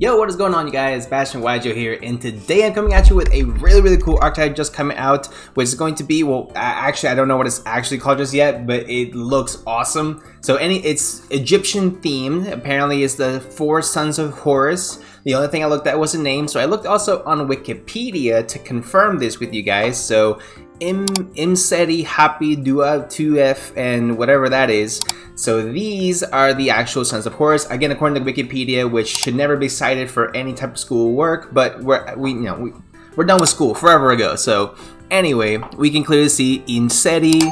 Yo, what is going on, you guys? Bashtian here, and today I'm coming at you with a really cool archetype just coming out, which is going to be, well, actually I don't know what it's actually called just yet, but it looks awesome. So it's Egyptian themed. Apparently it's the 4 sons of Horus. The only thing I looked at was a name, so I looked also on Wikipedia to confirm this with you guys. So Imsety, Hapy, Duamutef, and whatever that is. So these are the actual sons of Horus. Again, according to Wikipedia, which should never be cited for any type of school work, but we're done with school forever ago. So anyway, we can clearly see Imsety,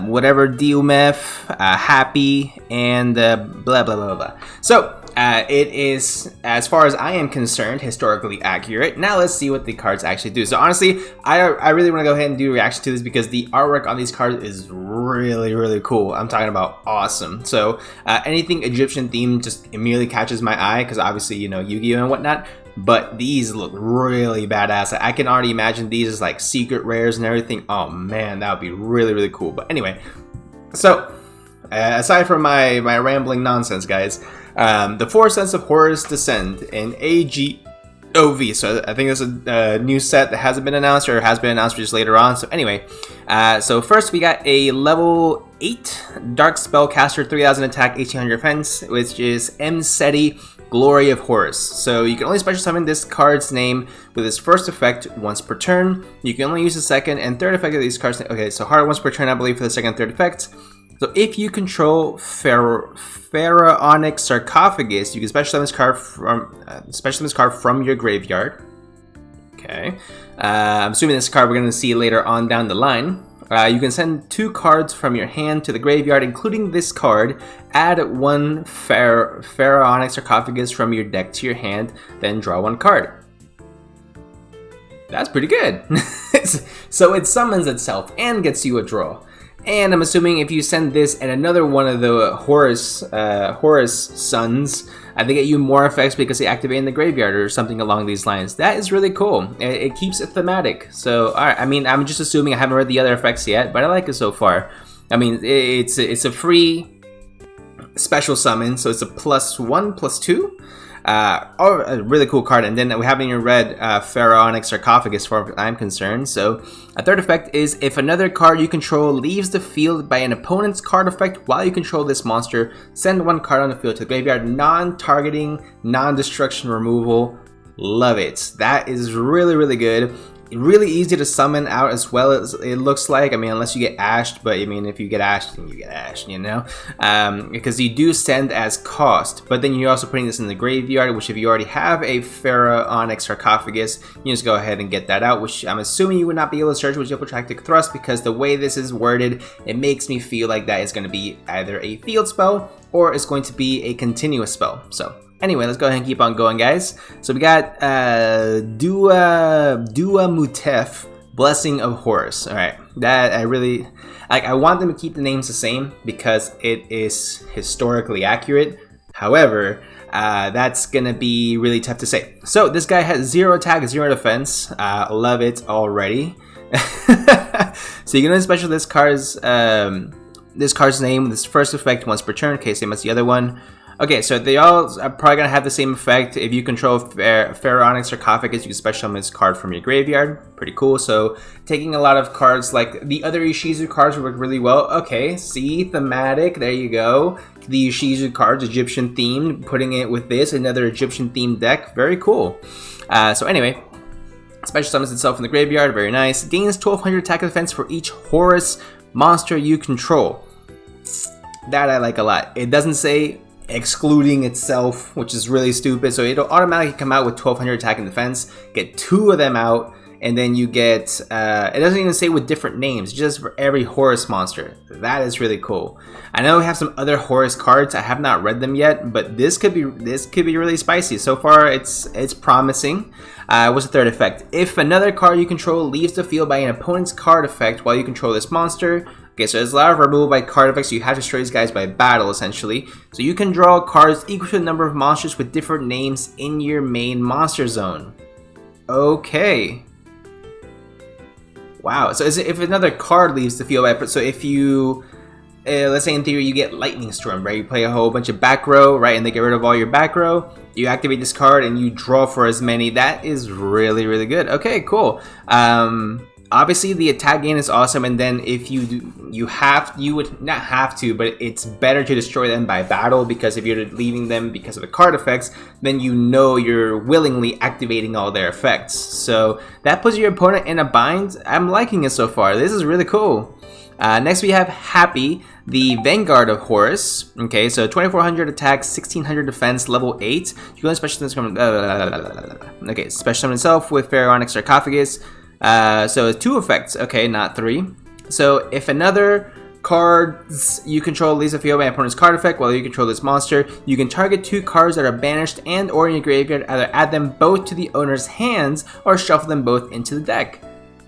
whatever, Duamutef, Hapy, and blah blah blah blah. So it is, as far as I am concerned, historically accurate. Now let's see what the cards actually do. So honestly, I really want to go ahead and do a reaction to this because the artwork on these cards is really cool. I'm talking about awesome. So anything Egyptian themed just immediately catches my eye because obviously, you know, Yu-Gi-Oh and whatnot. But these look really badass. I can already imagine these as like secret rares and everything. Oh man, that would be really cool. But anyway, so aside from my rambling nonsense, guys, the 4 sons of Horus descend in AGOV. So I think there's a new set that hasn't been announced or has been announced just later on. So anyway, so first we got a level 8 Dark Spellcaster, 3000 attack, 1800 defense, which is Imsety, Glory of Horus. So you can only special summon this card's name with its first effect once per turn. You can only use the second and third effect of these cards. Okay, so hard once per turn, I believe, for the second and third effects. So if you control Pharaonic Sarcophagus, you can special summon this card from your graveyard. Okay, I'm assuming this card we're going to see later on down the line. You can send 2 cards from your hand to the graveyard, including this card. Add 1 Pharaonic Sarcophagus from your deck to your hand, then draw 1 card. That's pretty good. So it summons itself and gets you a draw. And I'm assuming if you send this and another one of the Horus sons, they get you more effects because they activate in the graveyard or something along these lines. That is really cool. It keeps it thematic. So, alright, I mean, I'm just assuming I haven't read the other effects yet, but I like it so far. I mean, it's a free special summon, so it's a +1/+2. A really cool card. And then we haven't even read Pharaonic Sarcophagus, as far as I'm concerned. So a third effect is if another card you control leaves the field by an opponent's card effect while you control this monster, send 1 card on the field to the graveyard. Non-targeting, non-destruction removal. Love it. That is really good. Really easy to summon out as well, as it looks like. I mean, unless you get ashed, but I mean, if you get ashed, then you get ashed, you know? Because you do send as cost, but then you're also putting this in the graveyard, which if you already have a Pharaonic Sarcophagus, you just go ahead and get that out, which I'm assuming you would not be able to search with Geoprotectic Thrust, because the way this is worded, it makes me feel like that is going to be either a field spell, or it's going to be a continuous spell. So anyway, let's go ahead and keep on going, guys. So we got Duamutef, Blessing of Horus. Alright, that I really like. I want them to keep the names the same because it is historically accurate. However, that's gonna be really tough to say. So this guy has 0 attack, 0 defense. Love it already. So you can only special this card's name with its first effect once per turn. Okay, same as the other one. Okay, so they all are probably going to have the same effect. If you control Pharaonic Sarcophagus, you can special summon this card from your graveyard. Pretty cool. So taking a lot of cards like the other Ishizu cards work really well. Okay, see, thematic, there you go. The Ishizu cards, Egyptian themed, putting it with this, another Egyptian themed deck. Very cool. So anyway, special summons itself in the graveyard. Very nice. Gains 1200 attack and defense for each Horus monster you control. That I like a lot. It doesn't say excluding itself, which is really stupid. So it'll automatically come out with 1200 attack and defense, get 2 of them out, and then you get it doesn't even say with different names, just for every Horus monster. That is really cool. I know we have some other Horus cards. I have not read them yet, but this could be really spicy. So far it's promising. What's the third effect? If another card you control leaves the field by an opponent's card effect while you control this monster. Okay, so there's a lot of removal by card effects, so you have to destroy these guys by battle, essentially. So you can draw cards equal to the number of monsters with different names in your main monster zone. Okay. Wow, so if another card leaves the field by... So if you let's say in theory you get Lightning Storm, right? You play a whole bunch of back row, right? And they get rid of all your back row. You activate this card and you draw for as many. That is really, really good. Okay, cool. Obviously the attack gain is awesome, and then if you would not have to, but it's better to destroy them by battle, because if you're leaving them because of the card effects, then you know you're willingly activating all their effects. So that puts your opponent in a bind. I'm liking it so far. This is really cool. Next we have Hapy, the Vanguard of Horus. Okay, so 2400 attack, 1600 defense, level 8. You go special summon. Okay, special summon itself with Pharaonic Sarcophagus. So it's 2 effects, okay, not 3. So if another cards you control leaves the field by an opponent's card effect while you control this monster, you can target 2 cards that are banished and or in your graveyard, either add them both to the owner's hands or shuffle them both into the deck.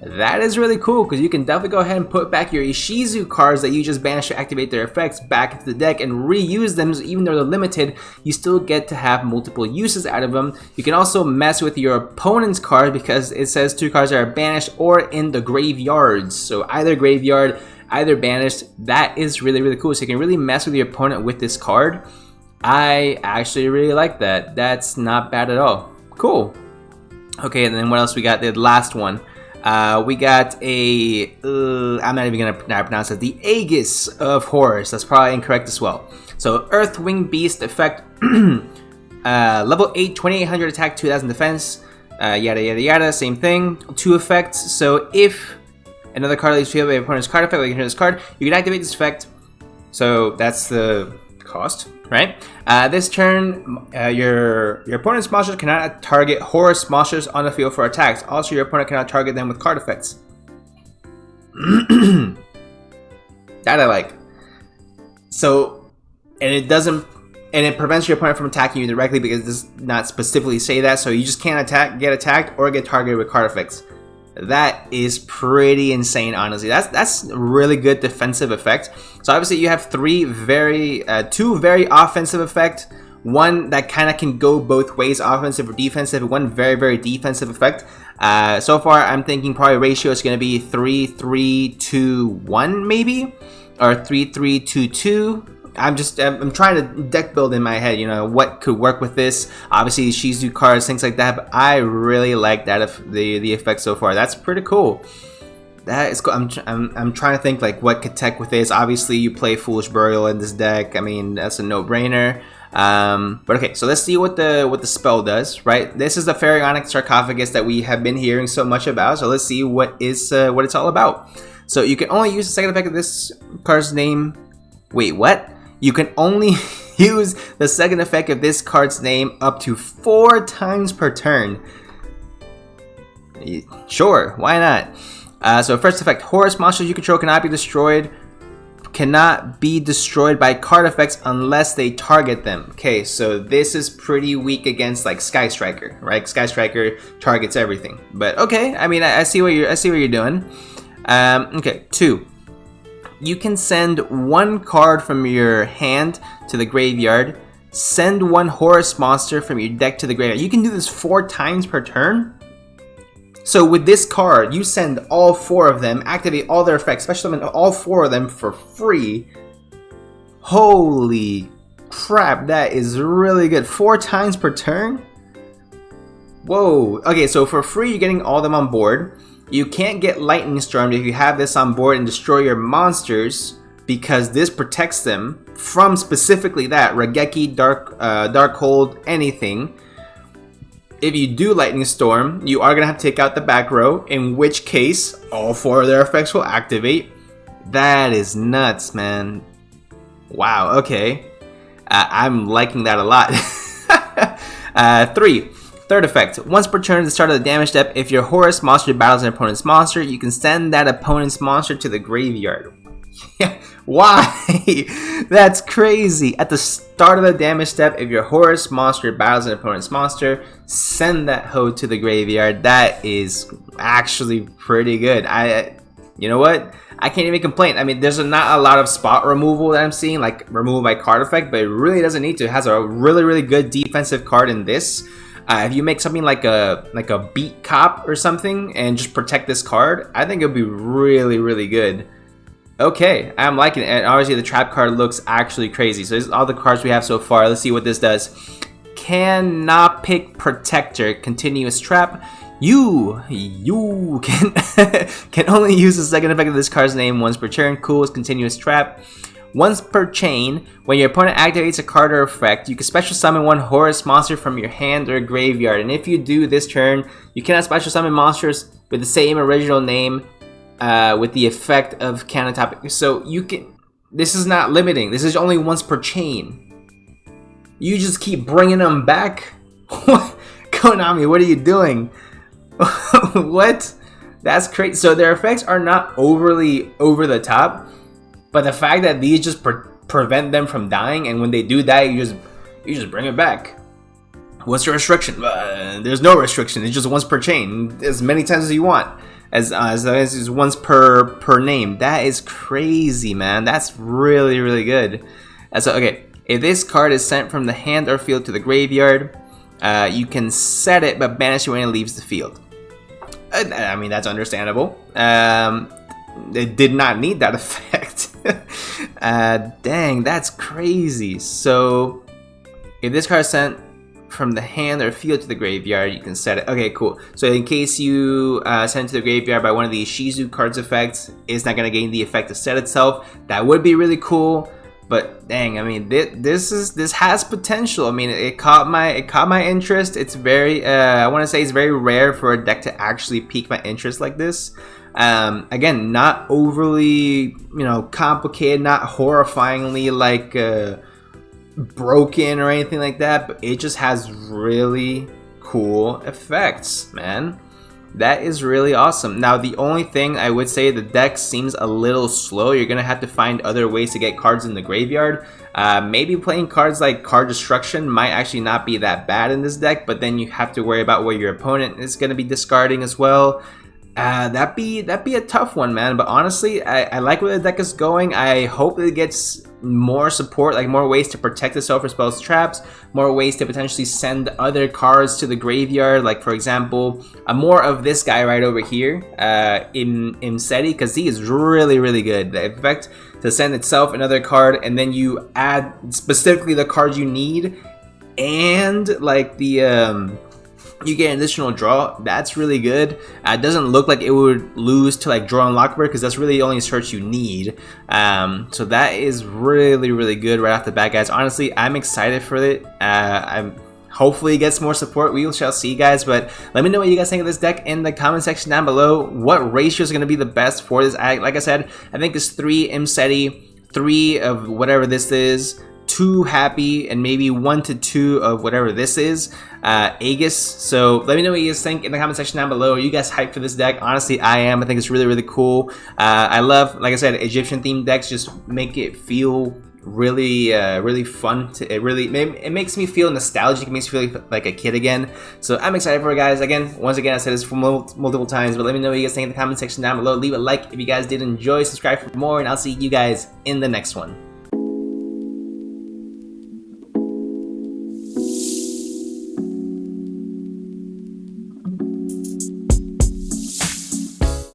That is really cool, because you can definitely go ahead and put back your Ishizu cards that you just banished to activate their effects back into the deck and reuse them. So even though they're limited, you still get to have multiple uses out of them. You can also mess with your opponent's card, because it says 2 cards that are banished or in the graveyards. So either graveyard, either banished. That is really, really cool. So you can really mess with your opponent with this card. I actually really like that. That's not bad at all. Cool. Okay, and then what else we got? The last one. We got a, I'm not even going to pronounce it, the Aegis of Horus. That's probably incorrect as well. So Earthwing Beast effect, level 8, 2800 attack, 2000 defense, yada yada yada, same thing, 2 effects. So if another card leaves field by your opponent's card effect, like you can this card, you can activate this effect. So that's the cost, right? This turn, your opponent's monsters cannot target Horus monsters on the field for attacks. Also, your opponent cannot target them with card effects. That I like. So, and it prevents your opponent from attacking you directly, because it does not specifically say that. So you just can't get attacked or get targeted with card effects. That is pretty insane, honestly. That's a really good defensive effect. So obviously you have 2 very offensive effect, one that kind of can go both ways, offensive or defensive, one very, very defensive effect. So far I'm thinking probably ratio is going to be 3-3-2-1 maybe, or 3-3-2-2. I'm trying to deck build in my head, you know, what could work with this. Obviously Shizu cards, things like that, but I really like that the effect so far. That's pretty cool. That is cool. I'm trying to think like what could tech with this. Obviously you play Foolish Burial in this deck. I mean, that's a no-brainer. But okay, so let's see what the spell does, right? This is the Pharaonic Sarcophagus that we have been hearing so much about. So let's see what it's all about. So you can only use the second effect of this card's name. Wait, what? You can only use the second effect of this card's name up to 4 times per turn. Sure, why not? So first effect, Horus monsters you control cannot be destroyed by card effects unless they target them. Okay, so this is pretty weak against like Sky Striker, right? Sky Striker targets everything. But okay, I mean, I see what you're doing. Okay, 2. You can send 1 card from your hand to the graveyard. Send 1 Horus monster from your deck to the graveyard. You can do this 4 times per turn. So with this card, you send all 4 of them, activate all their effects, special summon all 4 of them for free. Holy crap, that is really good. 4 times per turn? Whoa. Okay, so for free, you're getting all of them on board. You can't get Lightning Stormed if you have this on board and destroy your monsters, because this protects them from specifically that. Regeki, Darkhold, anything. If you do Lightning Storm, you are going to have to take out the back row, in which case all 4 of their effects will activate. That is nuts, man. Wow, okay. I'm liking that a lot. 3. Third effect, once per turn at the start of the damage step, if your Horus monster battles an opponent's monster, you can send that opponent's monster to the graveyard. Why? That's crazy. At the start of the damage step, if your Horus monster battles an opponent's monster, send that hoe to the graveyard. That is actually pretty good. You know what? I can't even complain. I mean, there's not a lot of spot removal that I'm seeing, like removal by card effect, but it really doesn't need to. It has a really, really good defensive card in this. If you make something like a beat cop or something and just protect this card, I think it'll be really, really good. Okay, I'm liking it. And obviously the trap card looks actually crazy. So this is all the cards we have so far. Let's see what this does. Cannot pick Protector, continuous trap. You can can only use the second effect of this card's name once per turn. Cool, is continuous trap. Once per chain, when your opponent activates a card or effect, you can special summon one Horus monster from your hand or graveyard. And if you do this turn, you cannot special summon monsters with the same original name with the effect of countertop. So you can. This is not limiting. This is only once per chain. You just keep bringing them back. Konami, what are you doing? What? That's crazy. So their effects are not overly over the top. But the fact that these just prevent them from dying, and when they do die, you just bring it back. What's the restriction? There's no restriction. It's just once per chain, as many times as you want, as is once per name. That is crazy, man. That's really good. So okay, if this card is sent from the hand or field to the graveyard, you can set it but banish it when it leaves the field. I mean, that's understandable. It did not need that effect. Dang, that's crazy. So if this card is sent from the hand or field to the graveyard, you can set it. Okay, cool. So in case you send it to the graveyard by one of these Shizu cards effects, it's not going to gain the effect to set itself. That would be really cool. But dang, I mean, this has potential. I mean, it caught my interest. It's very I want to say it's very rare for a deck to actually pique my interest like this. Again, not overly, complicated, not horrifyingly like broken or anything like that, but it just has really cool effects, man. That is really awesome. Now, the only thing I would say, the deck seems a little slow. You're gonna have to find other ways to get cards in the graveyard. Maybe playing cards like Card Destruction might actually not be that bad in this deck, but then you have to worry about what your opponent is gonna be discarding as well. That'd be a tough one, man. But honestly, I like where the deck is going. I hope it gets more support, like more ways to protect itself for spells, traps, more ways to potentially send other cards to the graveyard. Like for example, more of this guy right over here, Imsety, because he is really good. The effect to send itself another card, and then you add specifically the cards you need, and like the you get an additional draw. That's really good. It doesn't look like it would lose to like Draw and Lockbird, because that's really the only search you need. So that is really good right off the bat, guys. Honestly, I'm excited for it. Hopefully it gets more support. We shall see, guys. But let me know what you guys think of this deck in the comment section down below. What ratio is going to be the best for this? Like I said, I think it's 3 Imsety, 3 of whatever this is, 2 Hapy, and maybe 1 to 2 of whatever this is, Aegis. So let me know what you guys think in the comment section down below. Are you guys hyped for this deck? Honestly, I am. I think it's really cool. I love, like I said, Egyptian themed decks just make it feel really fun. It makes me feel nostalgic. It makes me feel like a kid again. So I'm excited for it, guys. Once again, I said this multiple times, but let me know what you guys think in the comment section down below. Leave a like if you guys did enjoy, subscribe for more, and I'll see you guys in the next one.